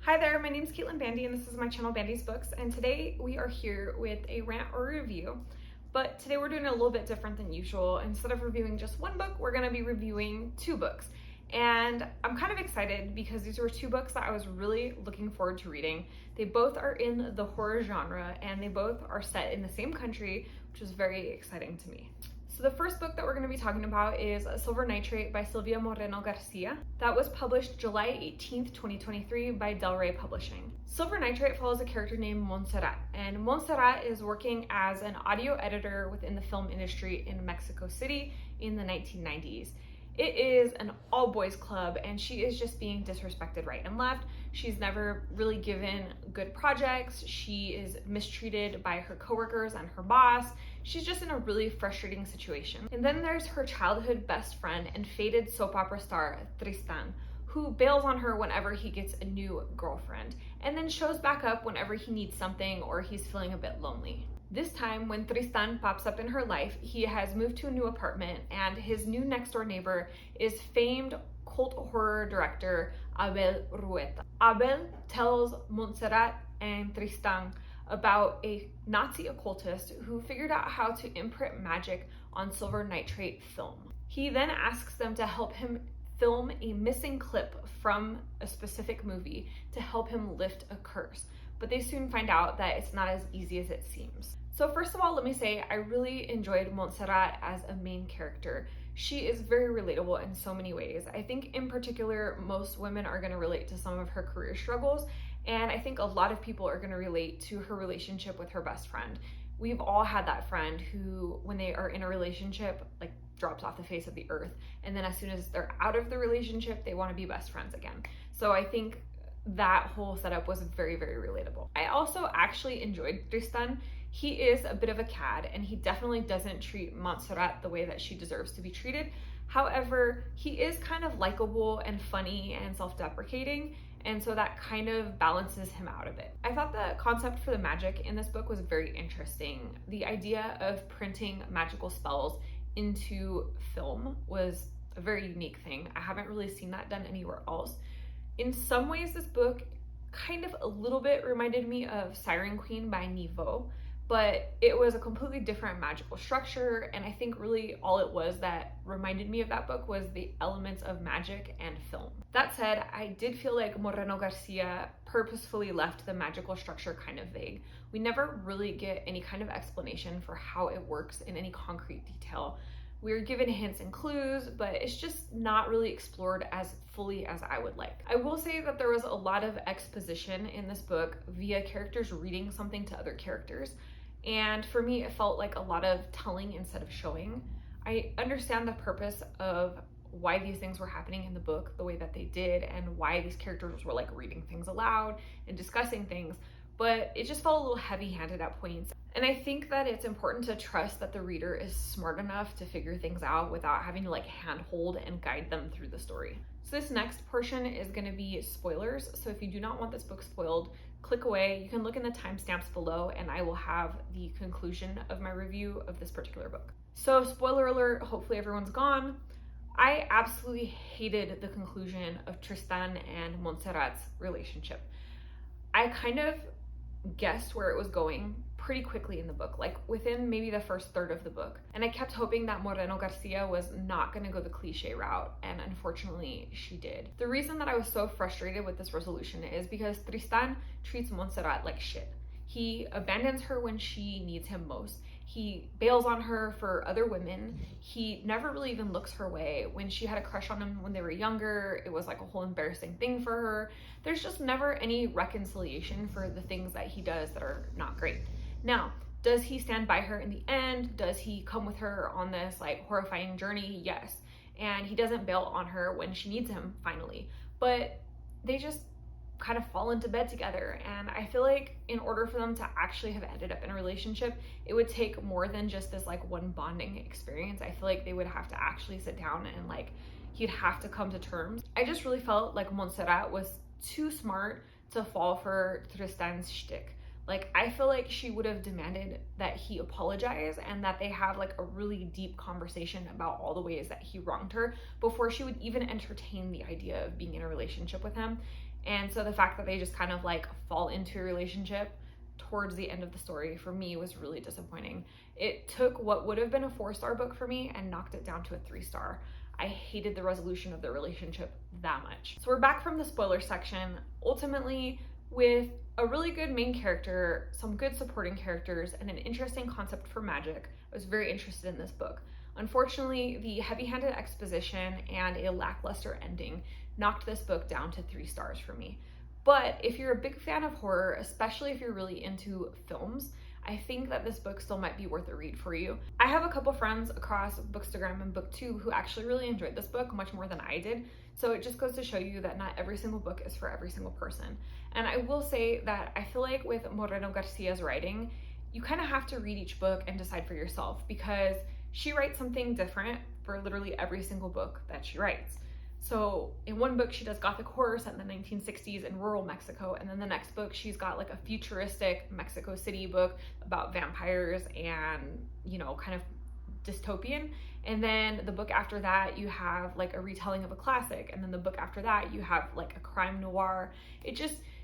Hi there, my name is Caitlin Bandy and this is my channel BandysBooks, and today we are here with a rant or review. But today we're doing it a little bit different than usual. Instead of reviewing just one book, we're going to be reviewing two books. And I'm kind of excited because these were two books that I was really looking forward to reading. They both are in the horror genre and they both are set in the same country, which is very exciting to me. So the first book that we're going to be talking about is Silver Nitrate by Silvia Moreno Garcia. That was published July 18th, 2023 by Del Rey Publishing. Silver Nitrate follows a character named Montserrat, and Montserrat is working as an audio editor within the film industry in Mexico City in the 1990s. It is an all-boys club and she is just being disrespected right and left. She's never really given good projects. She is mistreated by her coworkers and her boss. She's just in a really frustrating situation. And then there's her childhood best friend and fated soap opera star, Tristan, who bails on her whenever he gets a new girlfriend, and then shows back up whenever he needs something or he's feeling a bit lonely. This time, when Tristan pops up in her life, he has moved to a new apartment and his new next door neighbor is famed cult horror director Abel Rueta. Abel tells Montserrat and Tristan about a Nazi occultist who figured out how to imprint magic on silver nitrate film. He then asks them to help him film a missing clip from a specific movie to help him lift a curse. But they soon find out that it's not as easy as it seems. So first of all, let me say I really enjoyed Montserrat as a main character. She is very relatable in so many ways. I think in particular, most women are going to relate to some of her career struggles, and I think a lot of people are going to relate to her relationship with her best friend. We've all had that friend who, when they are in a relationship, like drops off the face of the earth, and then as soon as they're out of the relationship, they want to be best friends again. So I think that whole setup was very, very relatable. I also actually enjoyed Tristan. He is a bit of a cad and he definitely doesn't treat Montserrat the way that she deserves to be treated. However, he is kind of likable and funny and self-deprecating, and so that kind of balances him out a bit. I thought the concept for the magic in this book was very interesting. The idea of printing magical spells into film was a very unique thing. I haven't really seen that done anywhere else. In some ways, this book kind of a little bit reminded me of Siren Queen by Niveau, but it was a completely different magical structure, and I think really all it was that reminded me of that book was the elements of magic and film. That said, I did feel like Moreno Garcia purposefully left the magical structure kind of vague. We never really get any kind of explanation for how it works in any concrete detail. We're given hints and clues, but it's just not really explored as fully as I would like. I will say that there was a lot of exposition in this book via characters reading something to other characters. And for me, it felt like a lot of telling instead of showing. I understand the purpose of why these things were happening in the book the way that they did and why these characters were like reading things aloud and discussing things, but it just felt a little heavy-handed at points. And I think that it's important to trust that the reader is smart enough to figure things out without having to like handhold and guide them through the story. So this next portion is going to be spoilers. So if you do not want this book spoiled, click away. You can look in the timestamps below and I will have the conclusion of my review of this particular book. So spoiler alert, hopefully everyone's gone. I absolutely hated the conclusion of Tristan and Montserrat's relationship. I kind of guessed where it was going pretty quickly in the book, like within maybe the first third of the book. And I kept hoping that Moreno Garcia was not going to go the cliche route, and unfortunately she did. The reason that I was so frustrated with this resolution is because Tristan treats Montserrat like shit. He abandons her when she needs him most. He bails on her for other women. He never really even looks her way. When she had a crush on him when they were younger, it was like a whole embarrassing thing for her. There's just never any reconciliation for the things that he does that are not great. Now, does he stand by her in the end? Does he come with her on this like horrifying journey? Yes. And he doesn't bail on her when she needs him finally. But they just kind of fall into bed together, and I feel like in order for them to actually have ended up in a relationship, it would take more than just this like one bonding experience. I feel like they would have to actually sit down and like he'd have to come to terms. I just really felt like Montserrat was too smart to fall for Tristan's shtick. Like, I feel like she would have demanded that he apologize and that they have like a really deep conversation about all the ways that he wronged her before she would even entertain the idea of being in a relationship with him. And so the fact that they just kind of like fall into a relationship towards the end of the story for me was really disappointing. It took what would have been a 4-star book for me and knocked it down to a 3-star. I hated the resolution of their relationship that much. So we're back from the spoiler section, ultimately with a really good main character, some good supporting characters, and an interesting concept for magic. I was very interested in this book. Unfortunately, the heavy-handed exposition and a lackluster ending knocked this book down to 3 stars for me. But if you're a big fan of horror, especially if you're really into films, I think that this book still might be worth a read for you. I have a couple friends across Bookstagram and BookTube who actually really enjoyed this book much more than I did. So it just goes to show you that not every single book is for every single person. And I will say that I feel like with Moreno Garcia's writing, you kind of have to read each book and decide for yourself, because she writes something different for literally every single book that she writes. So in one book, she does gothic horror set in the 1960s in rural Mexico. And then the next book, she's got like a futuristic Mexico City book about vampires and, you know, kind of dystopian. And then the book after that, you have like a retelling of a classic. And then the book after that, you have like a crime noir.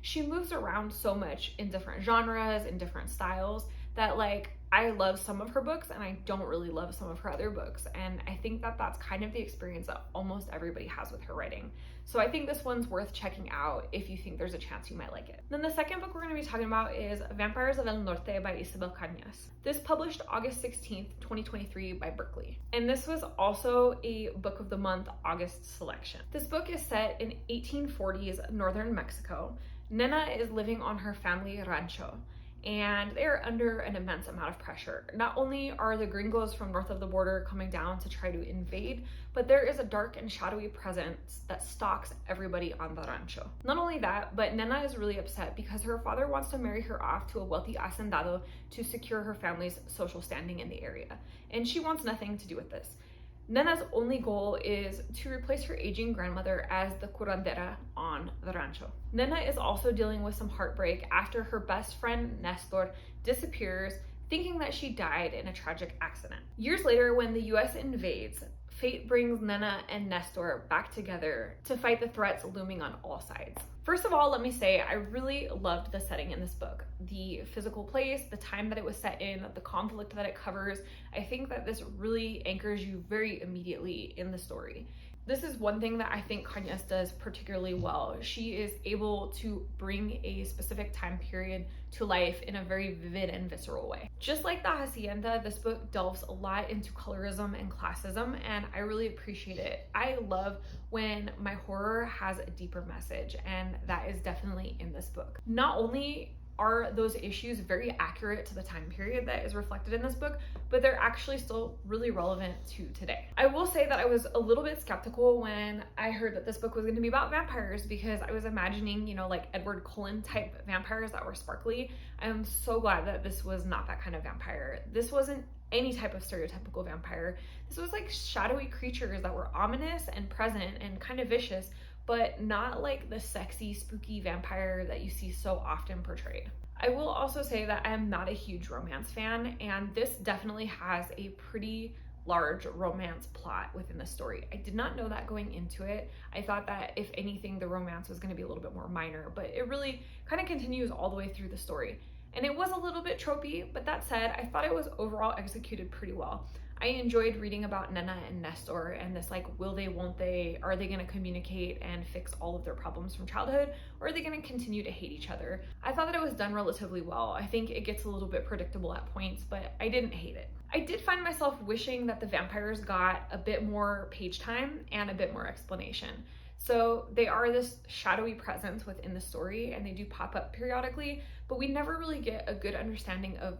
She moves around so much in different genres, in different styles, that like I love some of her books and I don't really love some of her other books. And I think that that's kind of the experience that almost everybody has with her writing. So I think this one's worth checking out if you think there's a chance you might like it. Then the second book we're going to be talking about is Vanpires of el Norte by Isabel Cañas. This published August 16th, 2023 by Berkeley. And this was also a Book of the Month August selection. This book is set in 1840s northern Mexico. Nena is living on her family rancho, and they're under an immense amount of pressure. Not only are the gringos from north of the border coming down to try to invade, but there is a dark and shadowy presence that stalks everybody on the rancho. Not only that, but Nena is really upset because her father wants to marry her off to a wealthy hacendado to secure her family's social standing in the area, and she wants nothing to do with this. Nena's only goal is to replace her aging grandmother as the curandera on the rancho. Nena is also dealing with some heartbreak after her best friend Nestor disappears, thinking that she died in a tragic accident. Years later, when the US invades, fate brings Nena and Nestor back together to fight the threats looming on all sides. First of all, let me say I really loved the setting in this book. The physical place, the time that it was set in, the conflict that it covers. I think that this really anchors you very immediately in the story. This is one thing that I think Cañas does particularly well. She is able to bring a specific time period to life in a very vivid and visceral way. Just like The Hacienda, this book delves a lot into colorism and classism, and I really appreciate it. I love when my horror has a deeper message, and that is definitely in this book. Not only are those issues very accurate to the time period that is reflected in this book, but they're actually still really relevant to today. I will say that I was a little bit skeptical when I heard that this book was going to be about vampires, because I was imagining, you know, like Edward Cullen type vampires that were sparkly. I'm so glad that this was not that kind of vampire. This wasn't any type of stereotypical vampire. This was like shadowy creatures that were ominous and present and kind of vicious, but not like the sexy, spooky vampire that you see so often portrayed. I will also say that I am not a huge romance fan, and this definitely has a pretty large romance plot within the story. I did not know that going into it. I thought that if anything, the romance was going to be a little bit more minor, but it really kind of continues all the way through the story. And it was a little bit tropey, but that said, I thought it was overall executed pretty well. I enjoyed reading about Nena and Nestor and this like, will they, won't they, are they gonna communicate and fix all of their problems from childhood, or are they gonna continue to hate each other? I thought that it was done relatively well. I think it gets a little bit predictable at points, but I didn't hate it. I did find myself wishing that the vampires got a bit more page time and a bit more explanation. So they are this shadowy presence within the story, and they do pop up periodically, but we never really get a good understanding of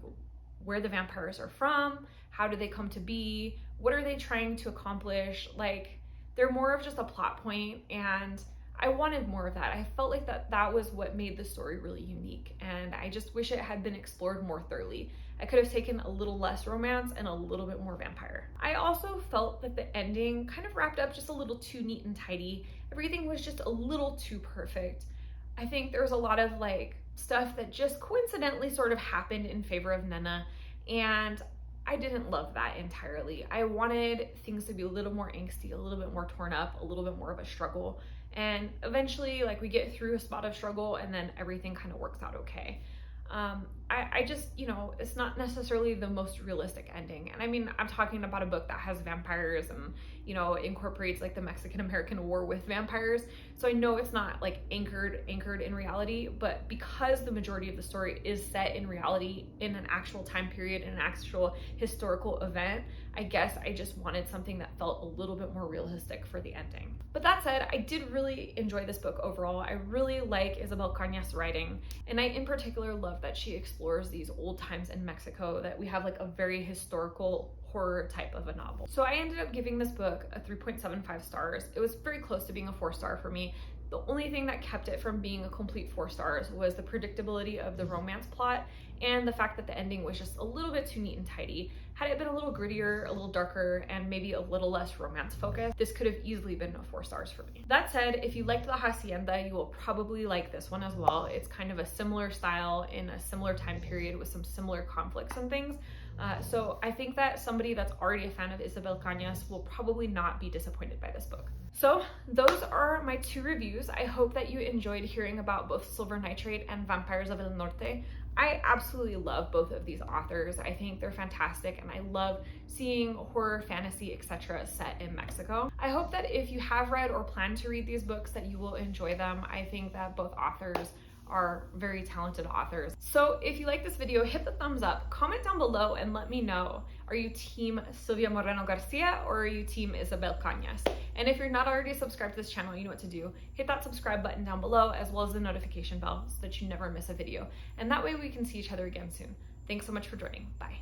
where the vampires are from, how do they come to be, what are they trying to accomplish. Like, they're more of just a plot point, and I wanted more of that. I felt like that was what made the story really unique, and I just wish it had been explored more thoroughly. I could have taken a little less romance and a little bit more vampire. I also felt that the ending kind of wrapped up just a little too neat and tidy. Everything was just a little too perfect. I think there was a lot of like stuff that just coincidentally sort of happened in favor of Nena, and I didn't love that entirely. I wanted things to be a little more angsty, a little bit more torn up, a little bit more of a struggle. and eventually like we get through a spot of struggle and then everything kind of works out okay. I just, you know, it's not necessarily the most realistic ending. And I mean, I'm talking about a book that has vampires and, you know, incorporates like the Mexican-American War with vampires. So I know it's not like anchored in reality, but because the majority of the story is set in reality, in an actual time period, in an actual historical event, I guess I just wanted something that felt a little bit more realistic for the ending. But that said, I did really enjoy this book overall. I really like Isabel Cañas' writing, and I in particular love that she explores these old times in Mexico, that we have like a very historical horror type of a novel. So I ended up giving this book a 3.75 stars. It was very close to being a 4-star for me. The only thing that kept it from being a complete 4 stars was the predictability of the romance plot and the fact that the ending was just a little bit too neat and tidy. Had it been a little grittier, a little darker, and maybe a little less romance focused, this could have easily been a 4 stars for me. That said, if you liked La Hacienda, you will probably like this one as well. It's kind of a similar style in a similar time period with some similar conflicts and things. So I think that somebody that's already a fan of Isabel Cañas will probably not be disappointed by this book. So those are my 2 reviews. I hope that you enjoyed hearing about both Silver Nitrate and Vanpires of el Norte. I absolutely love both of these authors. I think they're fantastic, and I love seeing horror, fantasy, etc. set in Mexico. I hope that if you have read or plan to read these books that you will enjoy them. I think that both authors are very talented authors. So if you like this video, hit the thumbs up, comment down below and let me know. Are you team Silvia Moreno Garcia or are you team Isabel Cañas? And if you're not already subscribed to this channel, you know what to do. Hit that subscribe button down below as well as the notification bell so that you never miss a video. And that way we can see each other again soon. Thanks so much for joining. Bye.